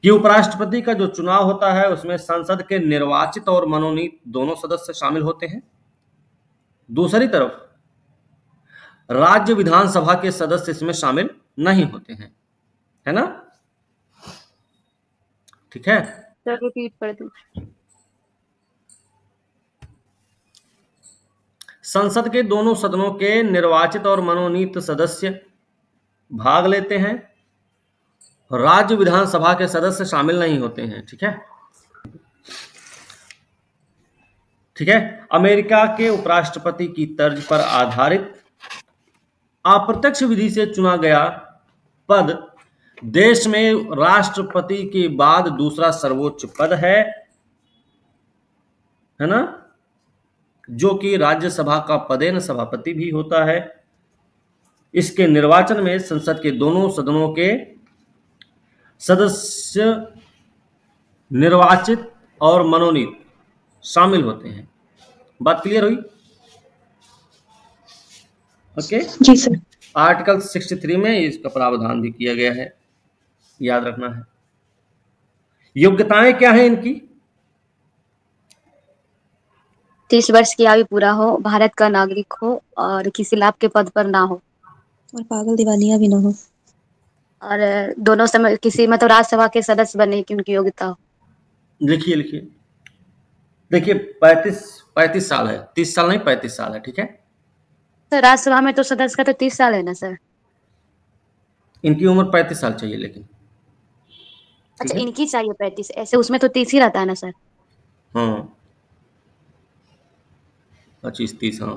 कि उपराष्ट्रपति का जो चुनाव होता है उसमें संसद के निर्वाचित और मनोनीत दोनों सदस्य शामिल होते हैं। दूसरी तरफ राज्य विधानसभा के सदस्य इसमें शामिल नहीं होते हैं, है ना? ठीक है, सर रिपीट कर दीजिए। संसद के दोनों सदनों के निर्वाचित और मनोनीत सदस्य भाग लेते हैं, राज्य विधानसभा के सदस्य शामिल नहीं होते हैं। ठीक है, ठीक है। अमेरिका के उपराष्ट्रपति की तर्ज पर आधारित अप्रत्यक्ष विधि से चुना गया पद देश में राष्ट्रपति के बाद दूसरा सर्वोच्च पद है ना, जो कि राज्यसभा का पदेन सभापति भी होता है। इसके निर्वाचन में संसद के दोनों सदनों के सदस्य निर्वाचित और मनोनीत शामिल होते हैं। बात क्लियर हुई? ओके जी सर। आर्टिकल 63 में इसका प्रावधान भी किया गया है, याद रखना है। योग्यताएं क्या है इनकी? 30 वर्ष की आयु पूरा हो, भारत का नागरिक हो और किसी लाभ के पद पर ना हो और पागल दिवालिया भी ना हो, और दोनों समय किसी मतलब राज्यसभा के सदस्य बनने की उनकी योग्यता हो। लिखिए लिखिए, देखिए 35 साल है, 30 साल नहीं 35 साल है। ठीक है सर राज्यसभा में तो सदस्य का तो 30 साल है ना सर? इनकी उम्र 35 साल चाहिए लेकिन। अच्छा इनकी चाहिए 35, ऐसे उसमें तो 30 ही रहता है ना सर? हाँ 25-30, हाँ।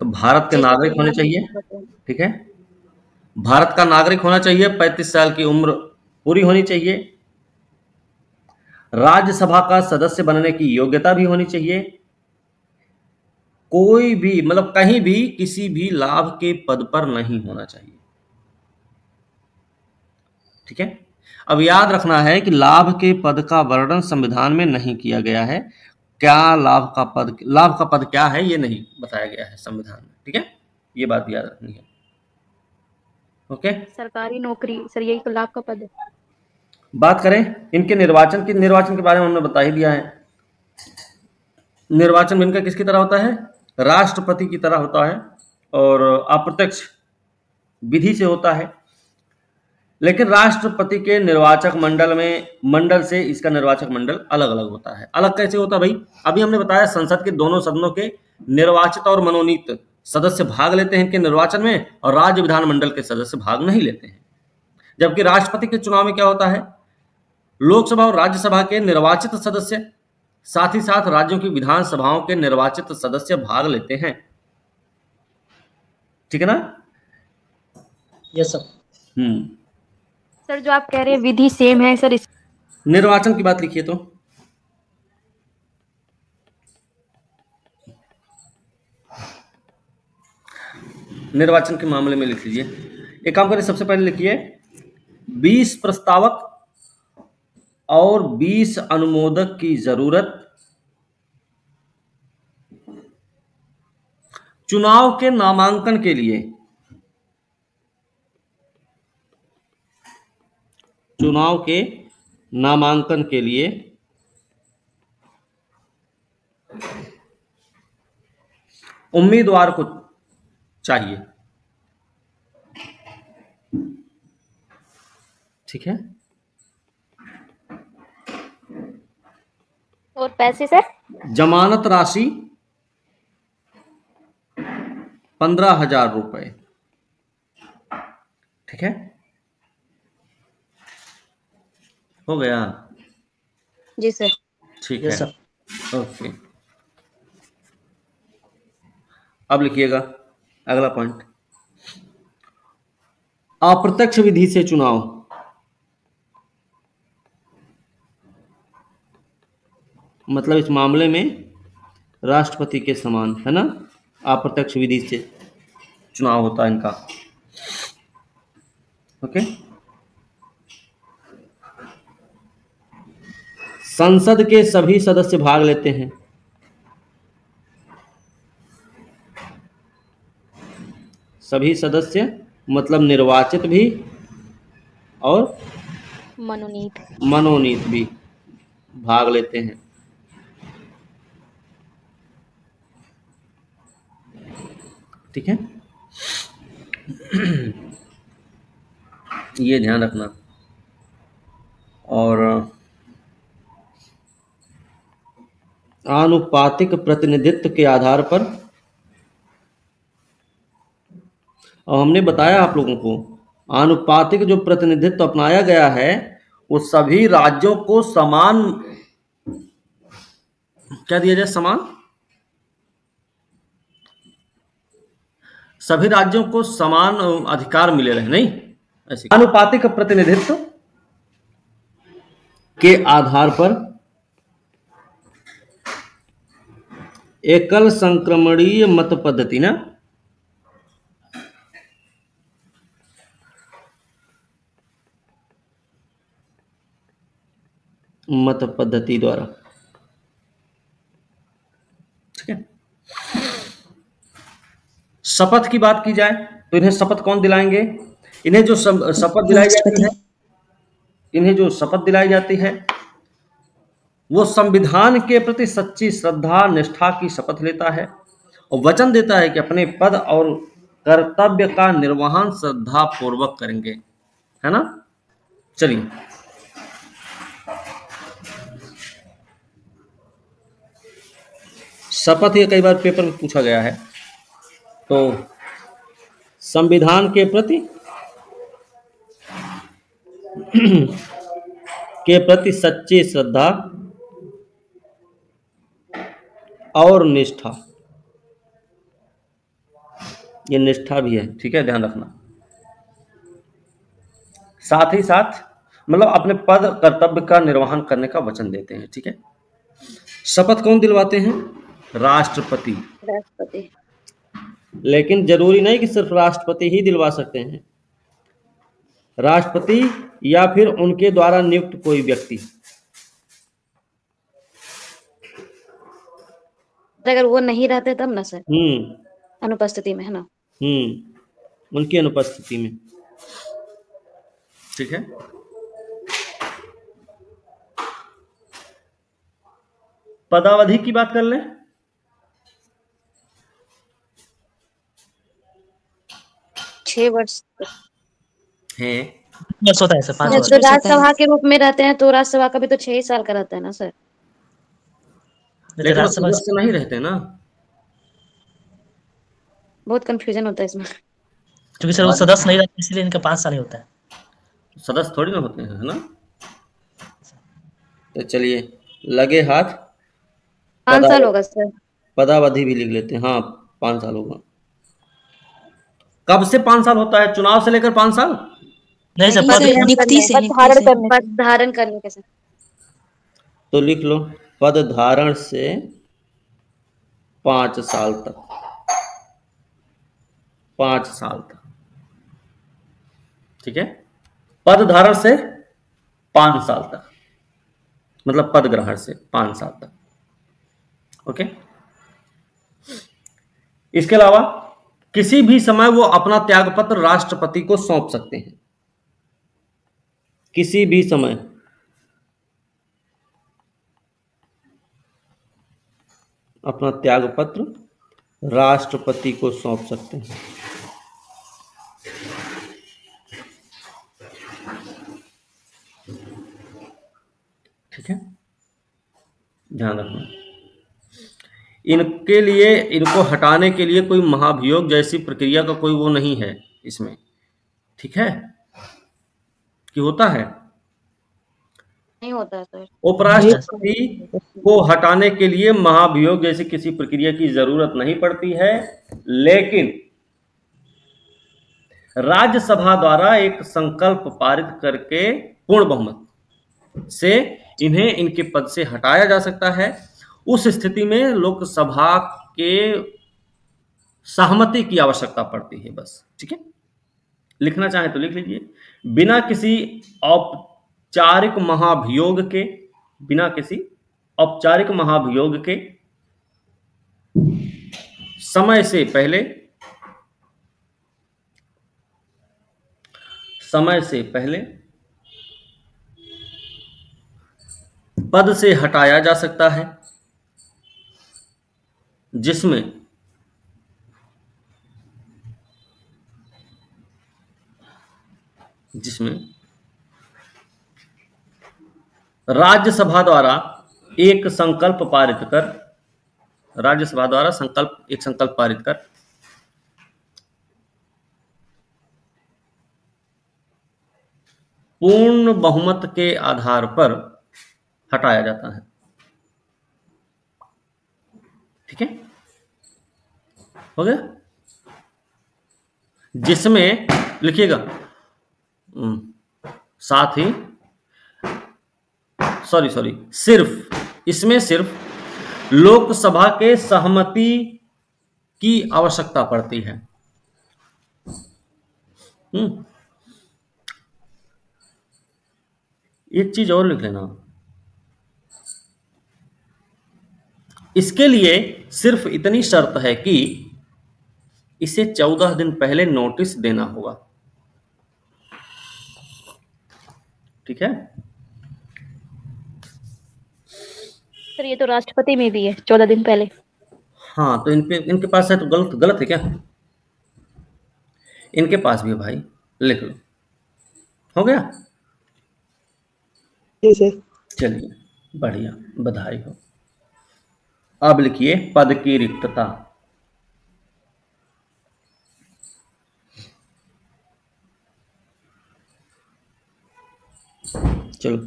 तो भारत के नागरिक होने चाहिए। ठीक है, भारत का नागरिक होना चाहिए, 35 साल की उम्र पूरी होनी चाहिए, राज्यसभा का सदस्य बनने की योग्यता भी होनी चाहिए, कोई भी मतलब कहीं भी किसी भी लाभ के पद पर नहीं होना चाहिए। ठीक है, अब याद रखना है कि लाभ के पद का वर्णन संविधान में नहीं किया गया है। क्या लाभ का पद क्या है ये नहीं बताया गया है संविधान में। ठीक है, ये बात याद रखनी है। ओके, सरकारी नौकरी सर यही तो लाभ का पद है। बात करें इनके निर्वाचन के बारे में हमने बता ही दिया है। निर्वाचन इनका किसकी तरह होता है? राष्ट्रपति की तरह होता है और अप्रत्यक्ष विधि से होता है। लेकिन राष्ट्रपति के निर्वाचक मंडल से इसका निर्वाचक मंडल अलग अलग होता है। अलग कैसे होता है भाई? अभी हमने बताया संसद के दोनों सदनों के निर्वाचित और मनोनीत सदस्य भाग लेते हैं इनके निर्वाचन में, और राज्य विधानमंडल के सदस्य भाग नहीं लेते हैं। जबकि राष्ट्रपति के चुनाव में क्या होता है? लोकसभा और राज्यसभा के निर्वाचित सदस्य साथ ही साथ राज्यों की विधानसभाओं के निर्वाचित सदस्य भाग लेते हैं। ठीक है ना? Yes sir. सर जो आप कह रहे हैं विधि सेम है सर, इस निर्वाचन की बात लिखिए तो निर्वाचन के मामले में लिख लीजिए। एक काम करें, सबसे पहले लिखिए 20 प्रस्तावक और 20 अनुमोदक की जरूरत चुनाव के नामांकन के लिए। चुनाव के नामांकन के लिए उम्मीदवार को चाहिए। ठीक है, और पैसे सर? जमानत राशि 15,000 रुपए। ठीक है, हो गया? जी सर। ठीक यस है, सर। ओके। अब लिखिएगा अगला पॉइंट, अप्रत्यक्ष विधि से चुनाव। मतलब इस मामले में राष्ट्रपति के समान है ना, अप्रत्यक्ष विधि से चुनाव होता है इनका। ओके, संसद के सभी सदस्य भाग लेते हैं। सभी सदस्य मतलब निर्वाचित भी और मनोनीत। मनोनीत भी भाग लेते हैं। ठीक है, ये ध्यान रखना। और आनुपातिक प्रतिनिधित्व के आधार पर, और हमने बताया आप लोगों को, आनुपातिक जो प्रतिनिधित्व अपनाया गया है वो सभी राज्यों को समान, क्या दिया जाए, समान, सभी राज्यों को समान अधिकार मिले रहे, नहीं ऐसे। आनुपातिक प्रतिनिधित्व के आधार पर एकल संक्रमणीय मत पद्धति ना, मत पद्धति द्वारा, ठीक है। शपथ की बात की जाए तो इन्हें शपथ कौन दिलाएंगे? इन्हें जो शपथ दिलाई जाती है, इन्हें जो शपथ दिलाई जाती है वो संविधान के प्रति सच्ची श्रद्धा निष्ठा की शपथ लेता है और वचन देता है कि अपने पद और कर्तव्य का निर्वहन श्रद्धा पूर्वक करेंगे, है ना। चलिए, शपथ ये कई बार पेपर में पूछा गया है। तो संविधान के प्रति सच्ची श्रद्धा और निष्ठा, ये निष्ठा भी है, ठीक है, ध्यान रखना। साथ ही साथ मतलब अपने पद कर्तव्य का निर्वहन करने का वचन देते हैं, ठीक है। शपथ कौन दिलवाते हैं? राष्ट्रपति। राष्ट्रपति। लेकिन जरूरी नहीं कि सिर्फ राष्ट्रपति ही दिलवा सकते हैं, राष्ट्रपति या फिर उनके द्वारा नियुक्त कोई व्यक्ति। अगर वो नहीं रहते तब ना सर, अनुपस्थिति में, है ना। उनकी अनुपस्थिति में, ठीक है। पदावधि की बात कर लें। 6 वर्ष है, वर्ष होता है सर, 5 वर्ष। तो राज्यसभा के रूप में रहते हैं तो राज्यसभा का भी तो 6 साल का रहता है ना सर। लेकिन सदस्य नहीं रहते ना, बहुत कंफ्यूजन होता है इसमें। क्योंकि सर वो सदस्य नहीं रहते इसलिए इनका 5 साल ही होता है। सदस्य थोड़ी ना होते हैं, है ना। तो चलिए, लगे हाथ 5 साल होगा सर। पदावधि भी लिख लेते हैं, हाँ 5 साल होगा। कब से 5 साल होता है? चुनाव से लेकर 5 साल? नहीं सर, नियुक्ति से, पद धारण करने के सर। तो लिख लो, पद धारण से 5 साल तक, 5 साल तक, ठीक है। पद धारण से 5 साल तक, मतलब पद ग्रहण से 5 साल तक, ओके। इसके अलावा किसी भी समय वो अपना त्यागपत्र राष्ट्रपति को सौंप सकते हैं, किसी भी समय अपना त्यागपत्र राष्ट्रपति को सौंप सकते हैं, ठीक है, ध्यान रखना। इनके लिए, इनको हटाने के लिए कोई महाभियोग जैसी प्रक्रिया का कोई वो नहीं है इसमें, ठीक है, कि होता है? नहीं होता सर। उपराष्ट्रपति को हटाने के लिए महाभियोग जैसी किसी प्रक्रिया की जरूरत नहीं पड़ती है, लेकिन राज्यसभा द्वारा एक संकल्प पारित करके पूर्ण बहुमत से इन्हें इनके पद से हटाया जा सकता है। उस स्थिति में लोकसभा के सहमति की आवश्यकता पड़ती है, बस, ठीक है। लिखना चाहे तो लिख लीजिए, बिना किसी औपचारिक महाभियोग के, बिना किसी औपचारिक महाभियोग के समय से पहले पद से हटाया जा सकता है, जिसमें राज्यसभा द्वारा एक संकल्प पारित कर पूर्ण बहुमत के आधार पर हटाया जाता है। ठीक है, हो गया। जिसमें लिखिएगा साथ ही सिर्फ लोकसभा के सहमति की आवश्यकता पड़ती है। एक चीज और लिख लेना, इसके लिए सिर्फ इतनी शर्त है कि इसे 14 दिन पहले नोटिस देना होगा। ठीक है, सर ये तो राष्ट्रपति में भी है 14 दिन पहले। हाँ, तो इनके पास है तो गलत है क्या? इनके पास भी है भाई, लिख लो। हो गया? चलिए, बढ़िया, बधाई हो। अब लिखिए पद की रिक्तता। चलो,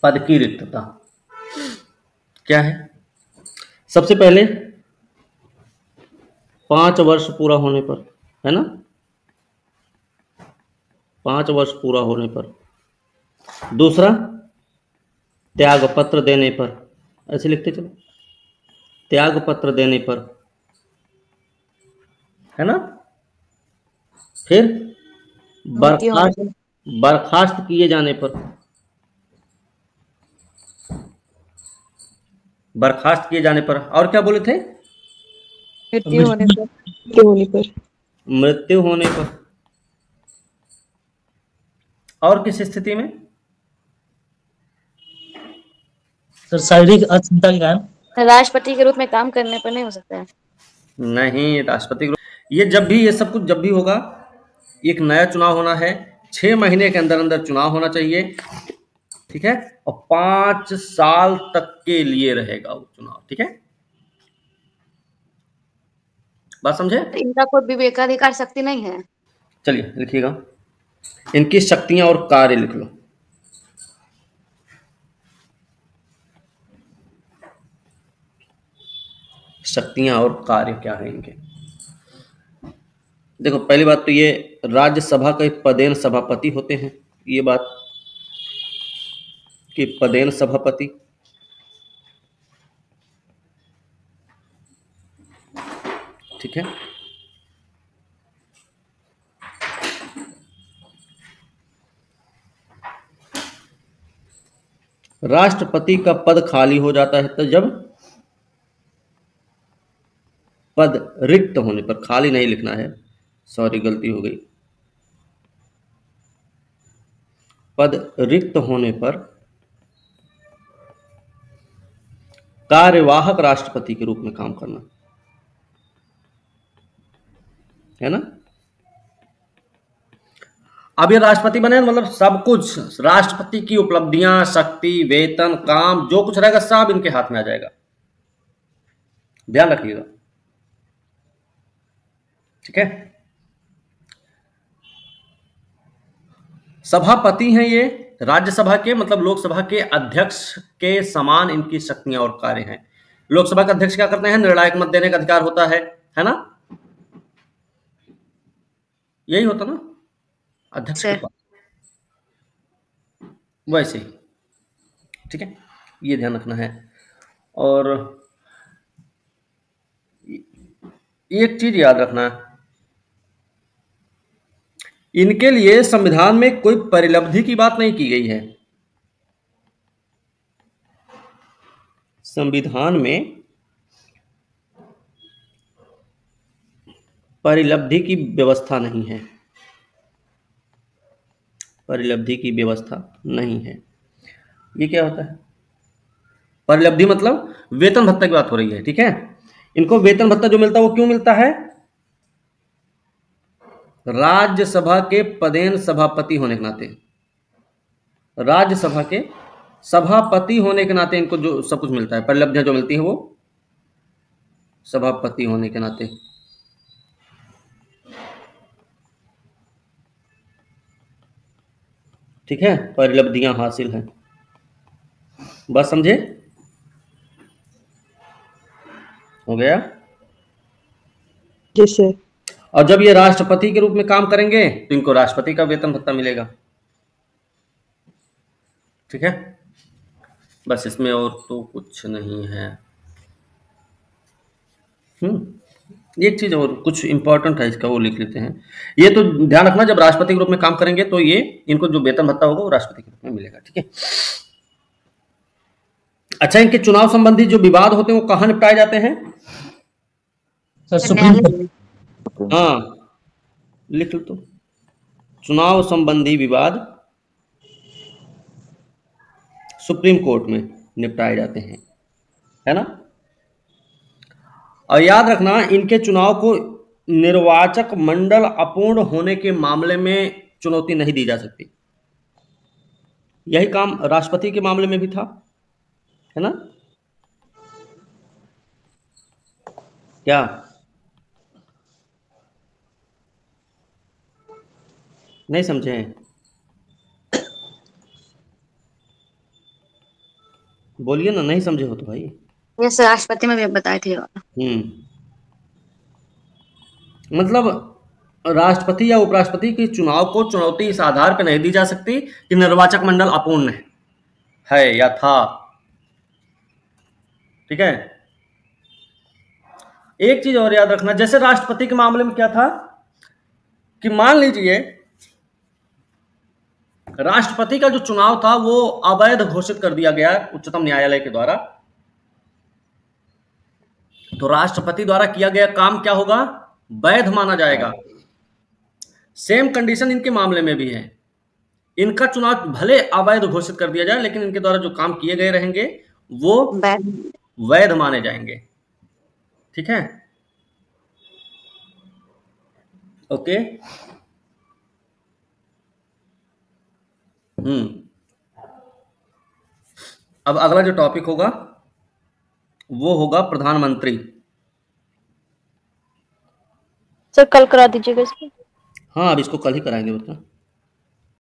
पद की रिक्तता क्या है? सबसे पहले 5 वर्ष पूरा होने पर, है ना, 5 वर्ष पूरा होने पर। दूसरा, त्याग पत्र देने पर, ऐसे लिखते चलो, त्याग पत्र देने पर, है ना। फिर बर्खास्त किए जाने पर, और क्या बोले थे? मृत्यु होने पर। और किस स्थिति में? सर शारीरिक अक्षमता के कारण। राष्ट्रपति के रूप में काम करने पर नहीं हो सकता है। नहीं, राष्ट्रपति ये जब भी, ये सब कुछ जब भी होगा, एक नया चुनाव होना है, 6 महीने के अंदर अंदर चुनाव होना चाहिए। ठीक है, और 5 साल तक के लिए रहेगा वो चुनाव। ठीक है, बात समझे? तो इनका कोई विवेकाधिकार शक्ति नहीं है। चलिए लिखिएगा, इनकी शक्तियां और कार्य लिख लो। शक्तियां और कार्य क्या है इनके? देखो, पहली बात तो ये राज्यसभा के पदेन सभापति होते हैं, ये बात कि पदेन सभापति। ठीक है, राष्ट्रपति का पद खाली हो जाता है तो जब पद रिक्त होने पर, खाली नहीं लिखना है, सॉरी गलती हो गई, पद रिक्त होने पर कार्यवाहक राष्ट्रपति के रूप में काम करना, है ना। अब ये राष्ट्रपति बने मतलब सब कुछ, राष्ट्रपति की उपलब्धियां, शक्ति, वेतन, काम, जो कुछ रहेगा सब इनके हाथ में आ जाएगा। ध्यान रखिएगा। ठीक है, सभापति हैं ये राज्यसभा के, मतलब लोकसभा के अध्यक्ष के समान इनकी शक्तियां और कार्य हैं। लोकसभा के अध्यक्ष क्या करते हैं? निर्णायक मत देने का अधिकार होता है ना, यही होता ना अध्यक्ष के पास, वैसे ही। ठीक है, ये ध्यान रखना है। और एक चीज याद रखना, इनके लिए संविधान में कोई परिलब्धि की बात नहीं की गई है। संविधान में परिलब्धि की व्यवस्था नहीं है, परिलब्धि की व्यवस्था नहीं है। ये क्या होता है? परिलब्धि मतलब वेतन भत्ता की बात हो रही है, ठीक है। इनको वेतन भत्ता जो मिलता है वो क्यों मिलता है? राज्यसभा के पदेन सभापति होने के नाते, राज्यसभा के सभापति होने के नाते इनको जो सब कुछ मिलता है, परिलब्धियां जो मिलती हैं वो सभापति होने के नाते। ठीक है, परिलब्धियां हासिल हैं। बस समझे? हो गया। जी सर। और जब ये राष्ट्रपति के रूप में काम करेंगे तो इनको राष्ट्रपति का वेतन भत्ता मिलेगा। ठीक है, बस इसमें और तो कुछ नहीं है। एक चीज और कुछ इंपॉर्टेंट है इसका, वो लिख लेते हैं। ये तो ध्यान रखना, जब राष्ट्रपति के रूप में काम करेंगे तो ये इनको जो वेतन भत्ता होगा वो राष्ट्रपति के रूप में मिलेगा। ठीक है। अच्छा, इनके चुनाव संबंधी जो विवाद होते हैं वो कहाँ निपटाए जाते हैं? Sir supreme court. हाँ, लिख लो तो। चुनाव संबंधी विवाद सुप्रीम कोर्ट में निपटाए जाते हैं, है ना। और याद रखना, इनके चुनाव को निर्वाचक मंडल अपूर्ण होने के मामले में चुनौती नहीं दी जा सकती। यही काम राष्ट्रपति के मामले में भी था, है ना। क्या नहीं समझे हैं? बोलिए ना, नहीं समझे हो तो भाई। ये सर राष्ट्रपति में भी बताए थे। मतलब राष्ट्रपति या उपराष्ट्रपति के चुनाव को चुनौती इस आधार पर नहीं दी जा सकती कि निर्वाचक मंडल अपूर्ण है या था। ठीक है। एक चीज और याद रखना, जैसे राष्ट्रपति के मामले में क्या था कि मान लीजिए राष्ट्रपति का जो चुनाव था वो अवैध घोषित कर दिया गया उच्चतम न्यायालय के द्वारा, तो राष्ट्रपति द्वारा किया गया काम क्या होगा? वैध माना जाएगा। सेम कंडीशन इनके मामले में भी है। इनका चुनाव भले अवैध घोषित कर दिया जाए, लेकिन इनके द्वारा जो काम किए गए रहेंगे वो वैध माने जाएंगे। ठीक है, ओके। अब अगला जो टॉपिक होगा वो होगा प्रधानमंत्री। सर कल करा दीजिएगा इसको। हाँ, अब इसको कल ही कराएंगे, बता।